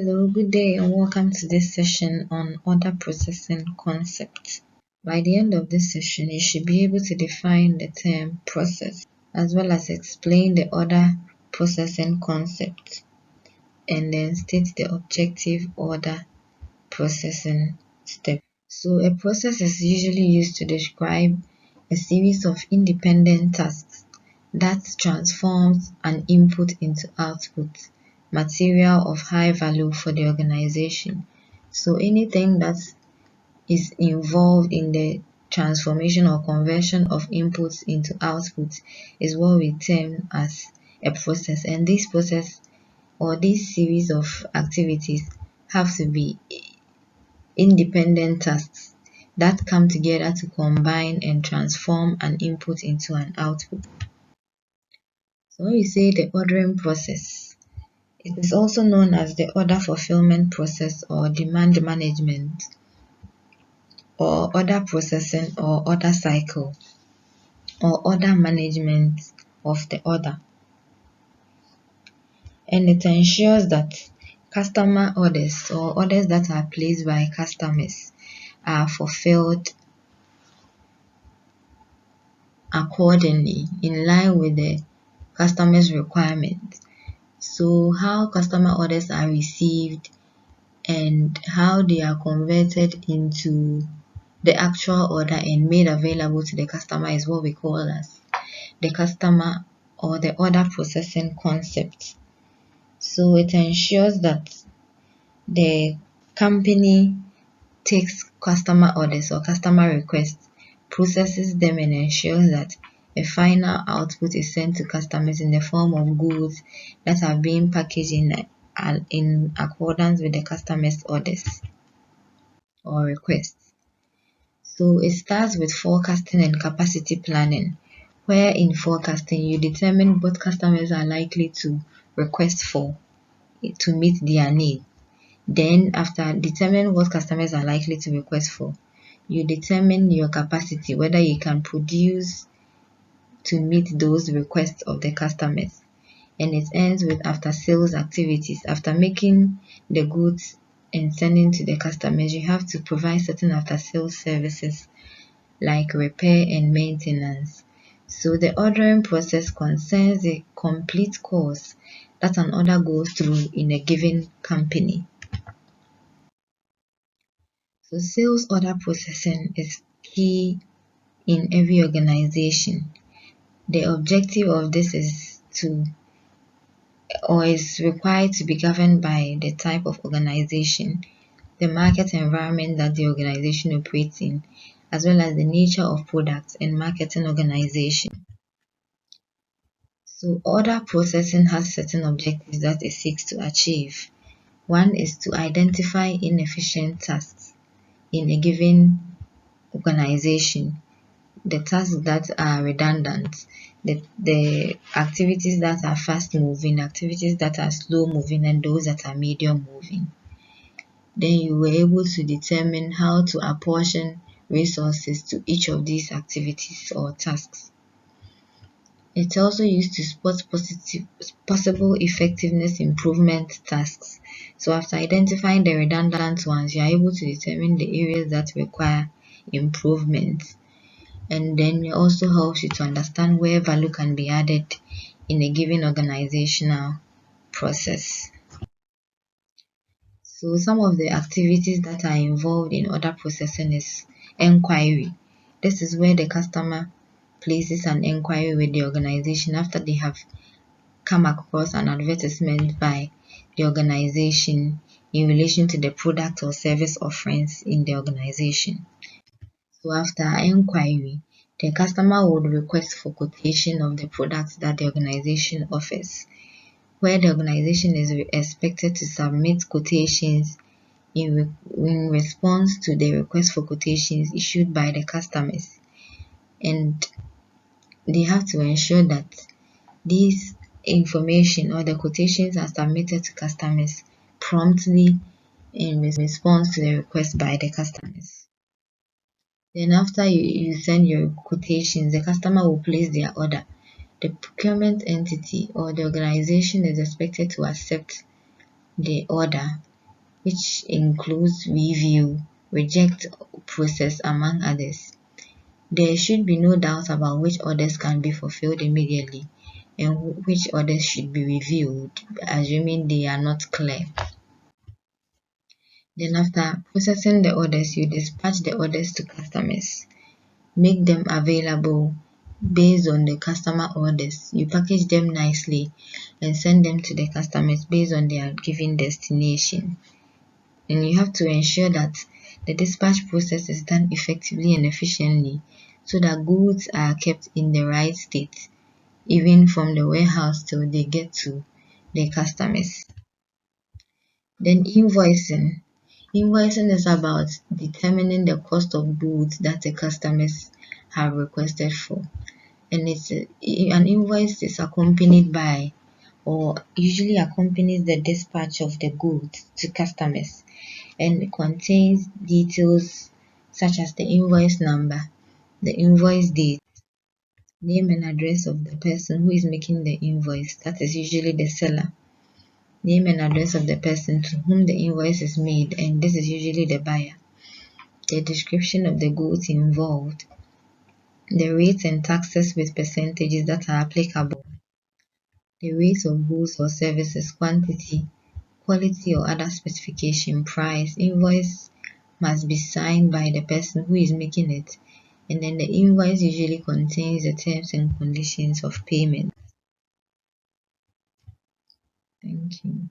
Hello, good day, and welcome to this session on order processing concepts. By the end of this session, you should be able to define the term process as well as explain the order processing concept and then state the objective order processing step. So, a process is usually used to describe a series of independent tasks that transforms an input into output, material of high value for the organization. So anything that is involved in the transformation or conversion of inputs into outputs is what we term as a process. And this process or this series of activities have to be independent tasks that come together to combine and transform an input into an output. So when we say the ordering process, it is also known as the order fulfillment process or demand management or order processing or order cycle or order management of the order. And it ensures that customer orders or orders that are placed by customers are fulfilled accordingly in line with the customer's requirements. So how customer orders are received and how they are converted into the actual order and made available to the customer is what we call as the customer or the order processing concept. So it ensures that the company takes customer orders or customer requests, processes them, and ensures that a final output is sent to customers in the form of goods that are being packaged in accordance with the customer's orders or requests. So it starts with forecasting and capacity planning, where in forecasting you determine what customers are likely to request for to meet their needs. Then after determining what customers are likely to request for, you determine your capacity, whether you can produce to meet those requests of the customers. And it ends with after sales activities. After making the goods and sending to the customers, you have to provide certain after sales services like repair and maintenance. So the ordering process concerns the complete course that an order goes through in a given company. So sales order processing is key in every organization. The objective of this is required to be governed by the type of organization, the market environment that the organization operates in, as well as the nature of products and marketing organization. So order processing has certain objectives that it seeks to achieve. One is to identify inefficient tasks in a given organization, the tasks that are redundant, the activities that are fast moving, activities that are slow moving, and those that are medium moving. Then you were able to determine how to apportion resources to each of these activities or tasks. It's also used to spot possible effectiveness improvement tasks. So after identifying the redundant ones, you are able to determine the areas that require improvement. And then it also helps you to understand where value can be added in a given organizational process. So some of the activities that are involved in order processing is enquiry. This is where the customer places an enquiry with the organization after they have come across an advertisement by the organization in relation to the product or service offerings in the organization. So after enquiry, the customer would request for quotation of the products that the organization offers, where the organization is expected to submit quotations in response to the request for quotations issued by the customers. And they have to ensure that these information or the quotations are submitted to customers promptly in response to the request by the customers. Then after you send your quotations, the customer will place their order. The procurement entity or the organization is expected to accept the order which includes review, reject, process, among others. There should be no doubt about which orders can be fulfilled immediately and which orders should be reviewed, assuming they are not clear. Then after processing the orders, you dispatch the orders to customers. Make them available based on the customer orders. You package them nicely and send them to the customers based on their given destination. And you have to ensure that the dispatch process is done effectively and efficiently so that goods are kept in the right state, even from the warehouse till they get to the customers. Then invoicing. Invoicing is about determining the cost of goods that the customers have requested for. And an invoice is accompanied by or usually accompanies the dispatch of the goods to customers, and it contains details such as the invoice number, the invoice date, name and address of the person who is making the invoice, that is usually the seller, name and address of the person to whom the invoice is made, and this is usually the buyer, the description of the goods involved, the rates and taxes with percentages that are applicable, the rates of goods or services, quantity, quality or other specification, price. Invoice must be signed by the person who is making it, and then the invoice usually contains the terms and conditions of payment. Thank you.